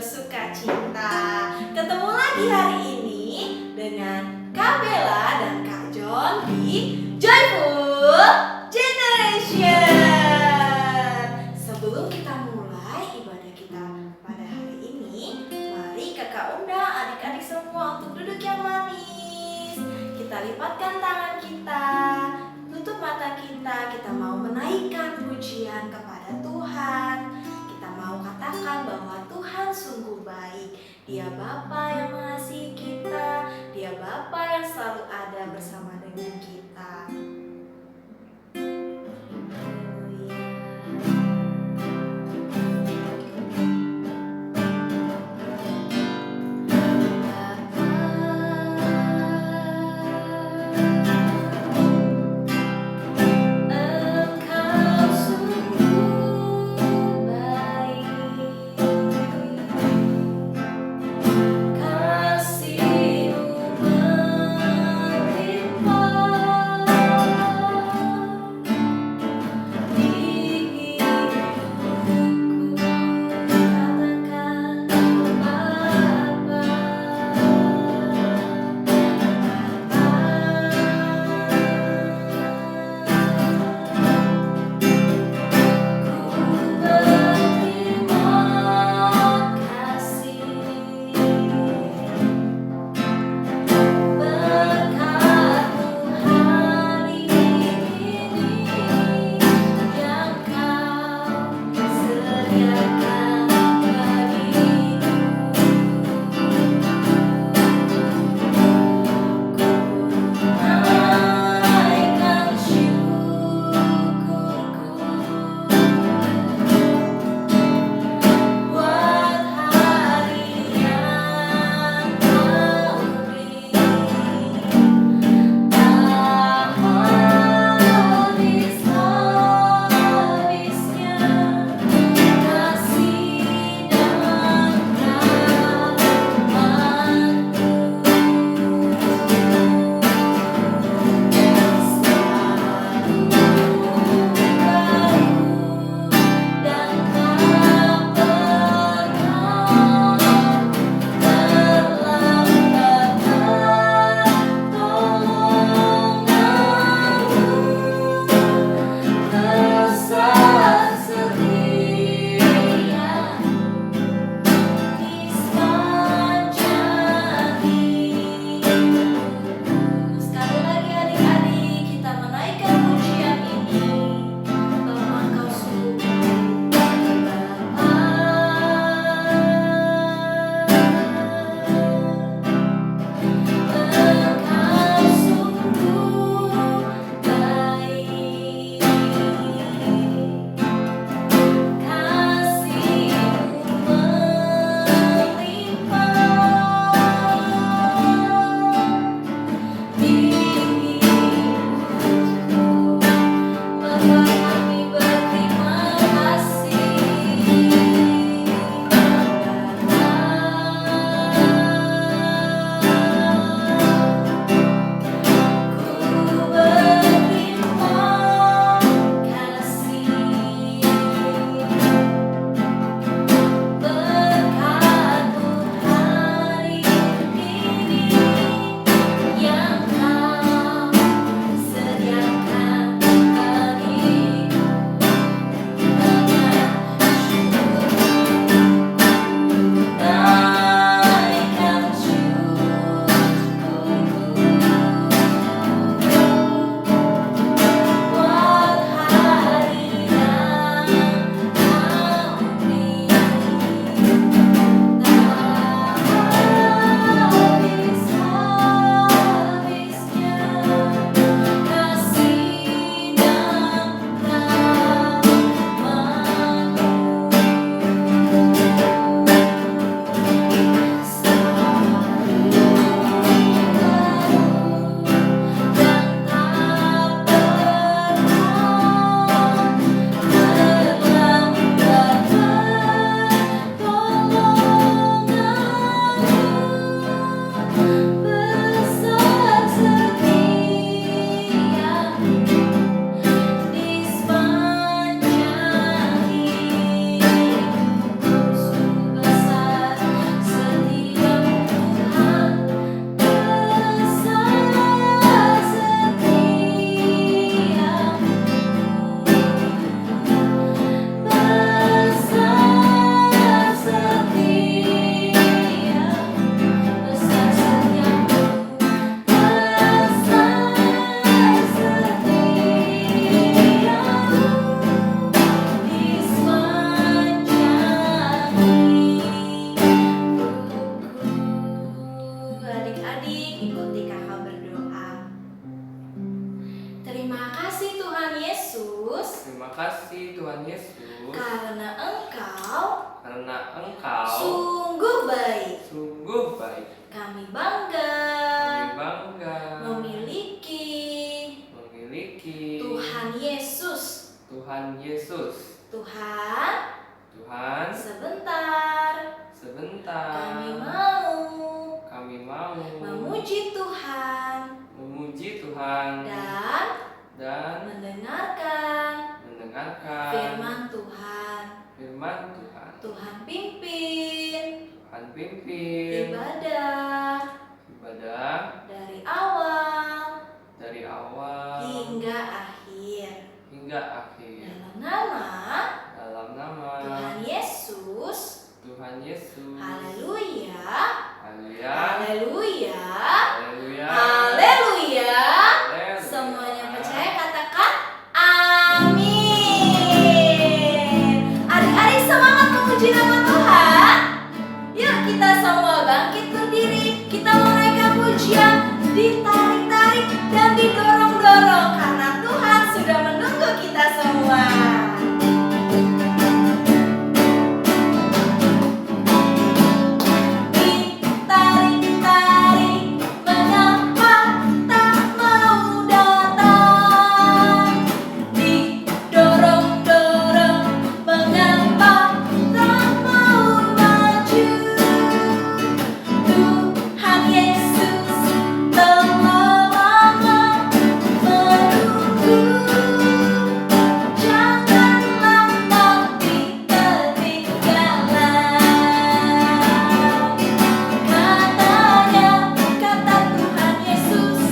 bersuka cita. Ketemu lagi hari ini dengan Kak Bella dan Kak John di Joyful Generation. Sebelum kita mulai ibadah kita pada hari ini, mari kakak undang adik-adik semua untuk duduk yang manis. Kita lipatkan tangan kita, tutup mata kita mau menaikkan pujian kepada Tuhan. Kita mau katakan bahwa Tuhan sungguh baik. Dia Bapa yang mengasihi kita, Dia Bapa yang selalu ada bersama dengan kita. karena Engkau sungguh baik. sungguh baik. Kami bangga Kami bangga memiliki Tuhan Yesus. Tuhan Yesus. Tuhan, Tuhan, sebentar kami mau memuji Tuhan dan mendengarkan firman Tuhan. Tuhan pimpin ibadah dari awal hingga akhir. Dalam nama Tuhan Yesus. Haleluya. Haleluya. Haleluya. Semuanya percaya katakan amin. Adik-adik semangat memuji nama Tuhan. Yuk kita semua bangkit berdiri. Kita menaikkan pujian, ditarik-tarik dan didorong-dorong karena Tuhan sudah menunggu kita semua. Ditarik-tarik, mengapa tak mau datang? Didorong-dorong, mengapa tak mau maju? Tuhan Yesus telah lama menunggu. Janganlah nanti ketinggalan. Katanya, kata Tuhan Yesus,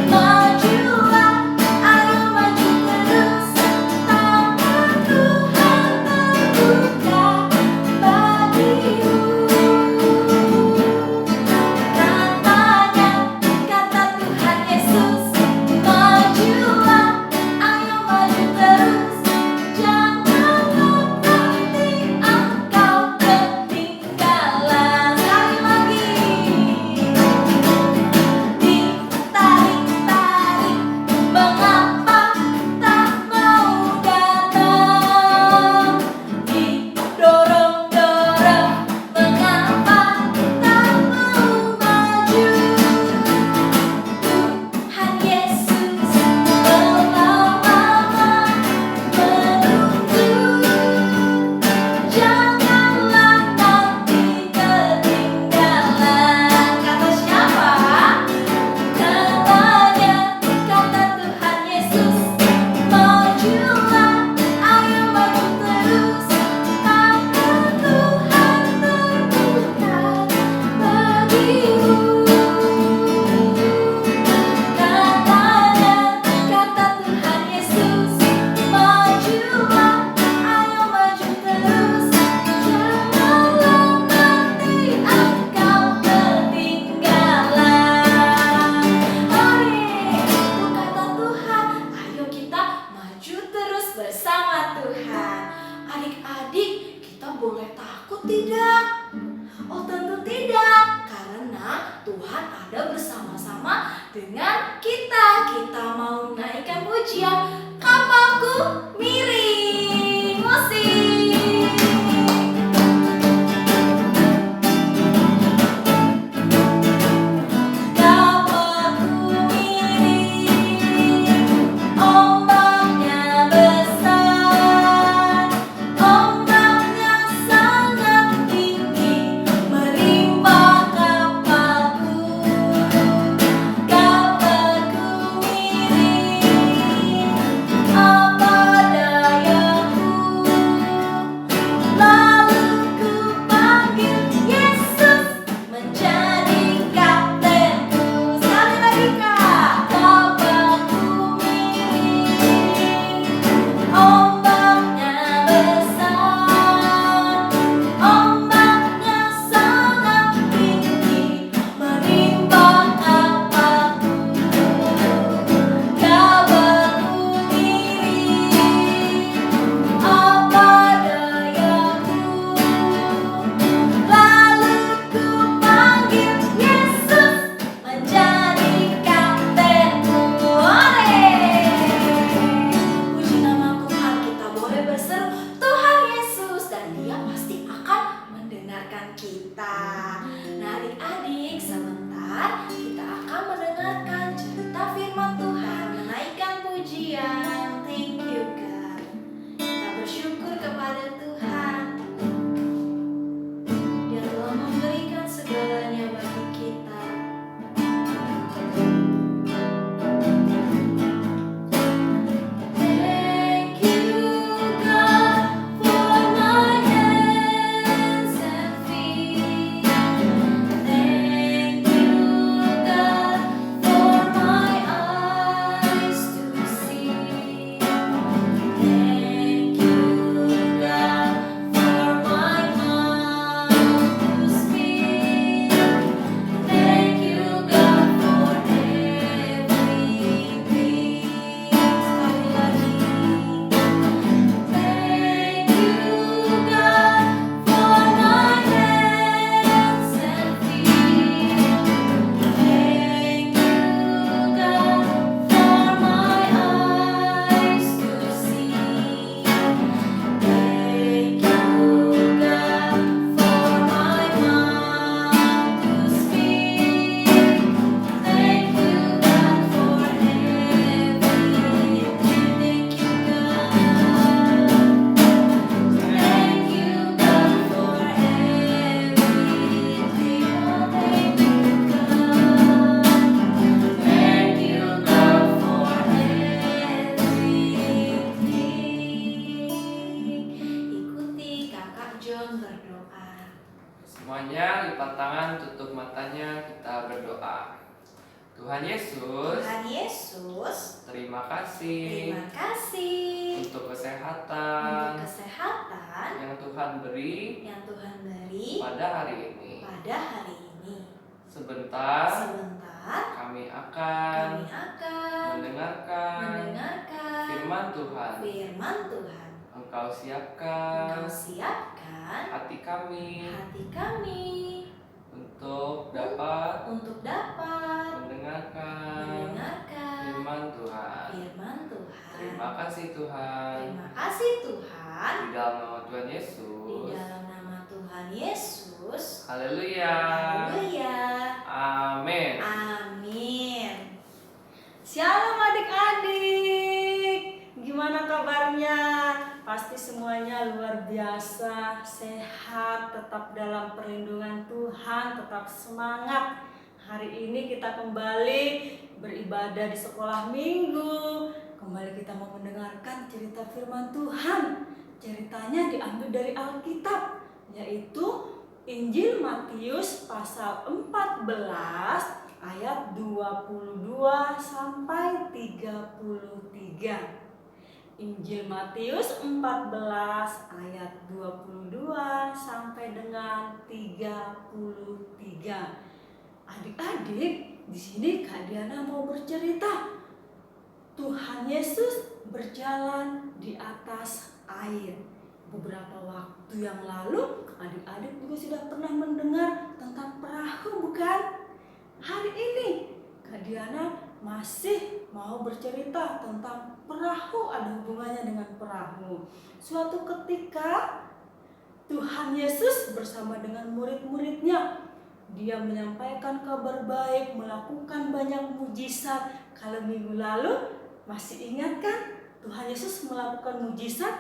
majulah, ayo maju terus. Tangan Tuhan terbuka bagimu. Katanya, kata Tuhan Yesus, majulah, ayo maju terus. Janganlah nanti engkau ketinggalan. Sekali lagi. Ditarik-tarik, mengapa tak mau datang? Didorong-dorong, mengapa tak mau maju? Tuhan Yesus telah lama menunggu. Janganlah nanti ketinggalan. Kata siapa? Katanya, kata Tuhan Yesus, majulah, ayo maju terus. Tangan Tuhan terbuka bagimu. Katanya, kata Tuhan Yesus, majulah, ayo maju terus. Janganlah nanti engkau ketinggalan. Amin. Itu kata Tuhan. Ayo kita maju terus bersama Tuhan. Adik-adik, kita boleh takut tidak? Oh tentu tidak, karena Tuhan ada bersama-sama dengan kita. Kita mau naikkan pujian, kapaku miring. Musik. Kapaku miring, ombaknya besar, ombaknya sangat tinggi, menimpa kapalku. Kapalku miring, apa daya John berdoa. Semuanya lipat tangan, tutup matanya, kita berdoa. Tuhan Yesus, Tuhan Yesus, terima kasih terima kasih untuk untuk kesehatan kesehatan yang Tuhan beri yang Tuhan beri pada hari ini. pada hari ini. Sebentar Sebentar kami akan kami akan mendengarkan firman Tuhan. firman Tuhan. Engkau siapkan Engkau siapkan hati kami hati kami untuk dapat untuk mendengarkan firman Tuhan. firman Tuhan. Terima kasih Tuhan. Terima kasih Tuhan. Di dalam nama Tuhan Di Yesus. dalam nama Tuhan Yesus. Haleluya. Haleluya. Amin. Amin. Shalom adik-adik. Gimana kabarnya? Pasti semuanya luar biasa, sehat, tetap dalam perlindungan Tuhan, tetap semangat. Hari ini kita kembali beribadah di sekolah minggu. Kembali kita mau mendengarkan cerita firman Tuhan. Ceritanya diambil dari Alkitab, yaitu Injil Matius pasal 14 ayat 22 sampai 33. Injil Matius 14 ayat 22 sampai dengan 33. Adik-adik, di sini Kak Diana mau bercerita. Tuhan Yesus berjalan di atas air. Beberapa waktu yang lalu, adik-adik juga sudah pernah mendengar tentang perahu, bukan? Hari ini, Kak Diana masih mau bercerita tentang perahu, ada hubungannya dengan perahu. Suatu ketika, Tuhan Yesus bersama dengan murid-muridnya, dia menyampaikan kabar baik, melakukan banyak mujizat. Kalau minggu lalu, masih ingat kan? Tuhan Yesus melakukan mujizat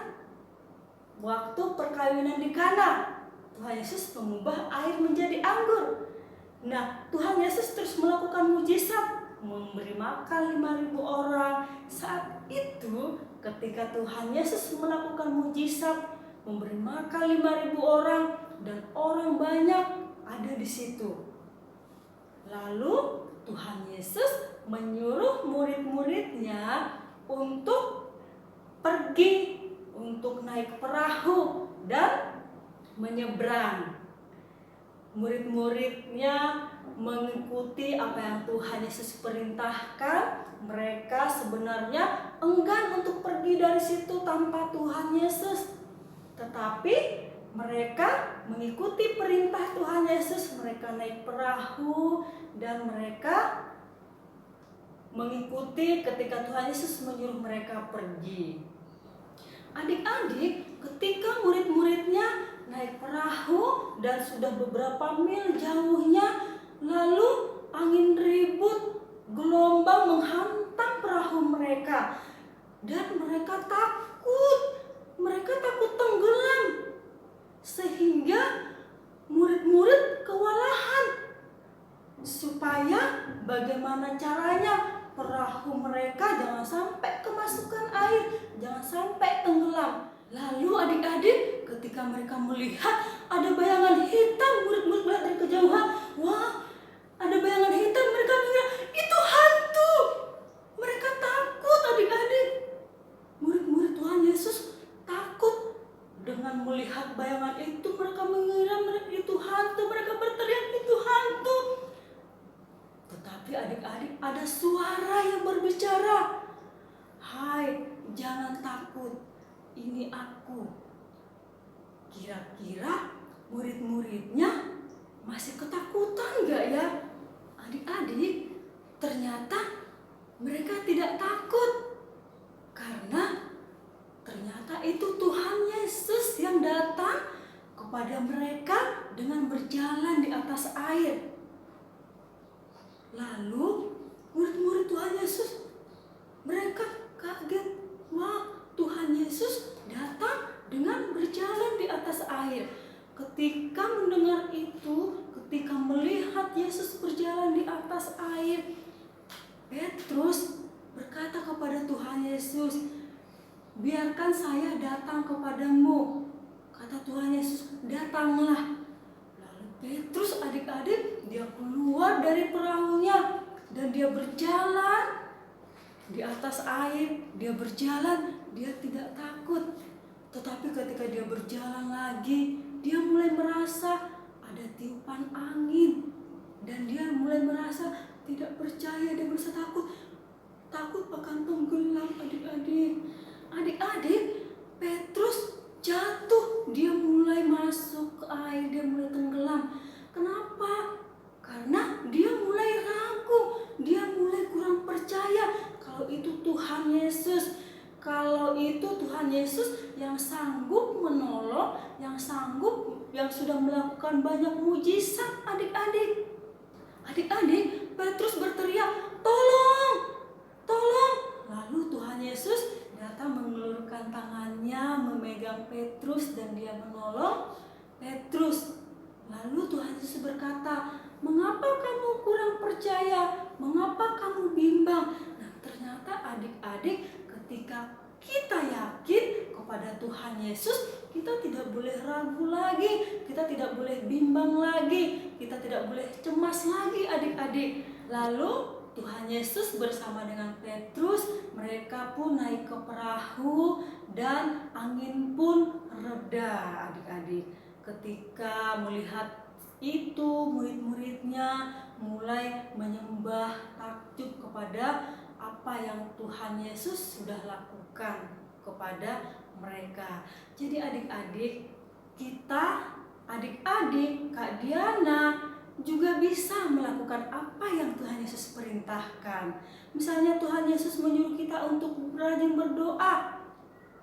waktu perkawinan di Kana. Tuhan Yesus mengubah air menjadi anggur. Nah, Tuhan Yesus terus melakukan mujizat, memberi makan 5.000 orang. Saat itu, ketika Tuhan Yesus melakukan mujizat, memberi makan 5.000 orang, dan orang banyak ada di situ. Lalu Tuhan Yesus menyuruh murid-muridnya untuk pergi, untuk naik perahu dan menyeberang. Murid-muridnya mengikuti apa yang Tuhan Yesus perintahkan. Mereka sebenarnya enggan untuk pergi dari situ tanpa Tuhan Yesus. Tetapi mereka mengikuti perintah Tuhan Yesus. Mereka naik perahu dan mereka mengikuti ketika Tuhan Yesus menyuruh mereka pergi. Adik-adik, ketika murid-muridnya naik perahu dan sudah beberapa mil jauhnya, lalu angin ribut, gelombang menghantam perahu mereka, dan mereka takut tenggelam, sehingga murid-murid kewalahan. Supaya bagaimana caranya perahu mereka jangan sampai kemasukan air, jangan sampai tenggelam. Lalu adik-adik, ketika mereka melihat ada bayangan hitam, murid-murid melihat dari kejauhan, wah, ada bayangan hitam, mereka bilang, itu hantu. Mereka takut adik-adik. Murid-murid Tuhan Yesus takut dengan melihat bayangan itu. Mereka mengira itu hantu, mereka berteriak itu hantu. Tetapi adik-adik, ada suara yang berbicara, hai, jangan takut, ini aku. Kira-kira murid-muridnya masih ketakutan gak ya? Adik-adik, ternyata mereka tidak takut. Karena ternyata itu Tuhan Yesus yang datang kepada mereka dengan berjalan di atas air. Lalu murid-murid Tuhan Yesus, mereka kaget. Wah, Tuhan Yesus datang dengan berjalan di atas air. Ketika mendengar itu, ketika melihat Yesus berjalan di atas air, Petrus berkata kepada Tuhan Yesus, biarkan saya datang kepadamu. Kata Tuhan Yesus, dari perahunya dan dia berjalan di atas air. Dia berjalan, dia tidak takut. Tetapi ketika dia berjalan lagi, dia mulai merasa ada tiupan angin. Dan dia mulai merasa tidak percaya, dia merasa takut. Takut akan tenggelam adik-adik. Adik-adik, Petrus jatuh. Dia mulai masuk ke air, dia mulai tenggelam. Kenapa? Karena dia mulai ragu, dia mulai kurang percaya kalau itu Tuhan Yesus. Kalau itu Tuhan Yesus yang sanggup menolong, yang sudah melakukan banyak mujizat adik-adik. Adik-adik, Petrus berteriak, "Tolong! Tolong!" Lalu Tuhan Yesus datang mengulurkan tangannya, memegang Petrus dan dia menolong Petrus. Lalu Tuhan Yesus berkata, "Mengapa kamu kurang percaya? Mengapa kamu bimbang?" Nah, ternyata adik-adik, ketika kita yakin kepada Tuhan Yesus, kita tidak boleh ragu lagi, kita tidak boleh bimbang lagi, kita tidak boleh cemas lagi adik-adik. Lalu Tuhan Yesus bersama dengan Petrus, mereka pun naik ke perahu dan angin pun reda adik-adik. Ketika melihat itu, murid-muridnya mulai menyembah takjub kepada apa yang Tuhan Yesus sudah lakukan kepada mereka. Jadi adik-adik, kita, adik-adik, Kak Diana juga bisa melakukan apa yang Tuhan Yesus perintahkan. Misalnya Tuhan Yesus menyuruh kita untuk rajin berdoa.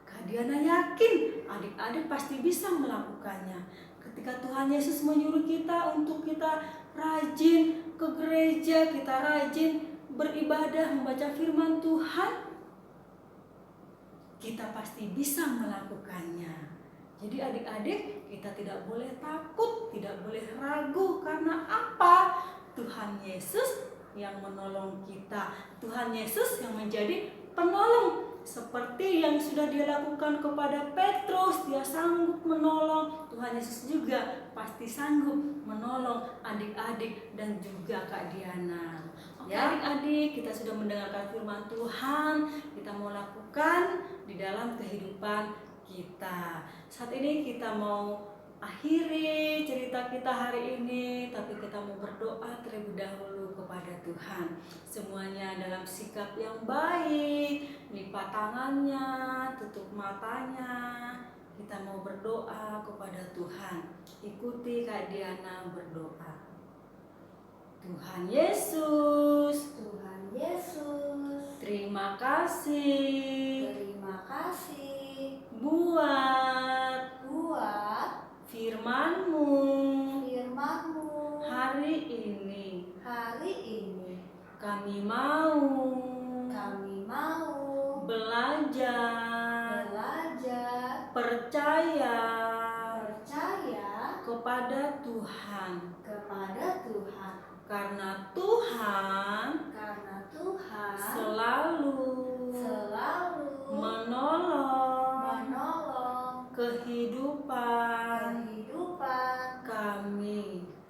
Kak Diana yakin adik-adik pasti bisa melakukannya. Ketika Tuhan Yesus menyuruh kita untuk kita rajin ke gereja, kita rajin beribadah, membaca firman Tuhan, kita pasti bisa melakukannya. Jadi adik-adik, kita tidak boleh takut, tidak boleh ragu. Karena apa? Tuhan Yesus yang menolong kita. Tuhan Yesus yang menjadi penolong. Seperti yang sudah dia lakukan kepada Petrus, dia sanggup menolong. Tuhan Yesus juga pasti sanggup menolong adik-adik dan juga Kak Diana. Oke, Ya. adik-adik, kita sudah mendengarkan firman Tuhan. Kita mau lakukan di dalam kehidupan kita. Saat ini kita mau akhiri cerita kita hari ini, tapi kita mau berdoa terlebih dahulu kepada Tuhan. Semuanya dalam sikap yang baik, lipat tangannya, tutup matanya. Kita mau berdoa kepada Tuhan. Ikuti Kak Diana berdoa. Tuhan Yesus, Tuhan Yesus, terima kasih terima kasih buat buat firman-Mu firman-Mu hari ini. hari ini. Kami mau Kami mau belajar percaya percaya kepada Tuhan, kepada Tuhan, karena Tuhan karena Tuhan selalu menolong kehidupan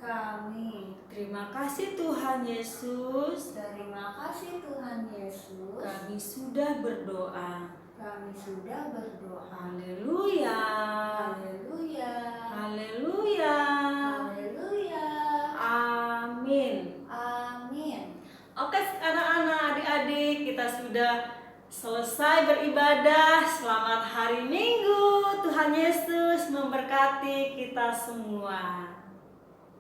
kami. Terima kasih Tuhan Yesus. Terima kasih Tuhan Yesus. Kami sudah berdoa. Kami sudah berdoa. Haleluya. Haleluya. Haleluya. Haleluya. Amin. Amin. Oke anak-anak, adik-adik, kita sudah selesai beribadah. Selamat hari Minggu. Tuhan Yesus memberkati kita semua.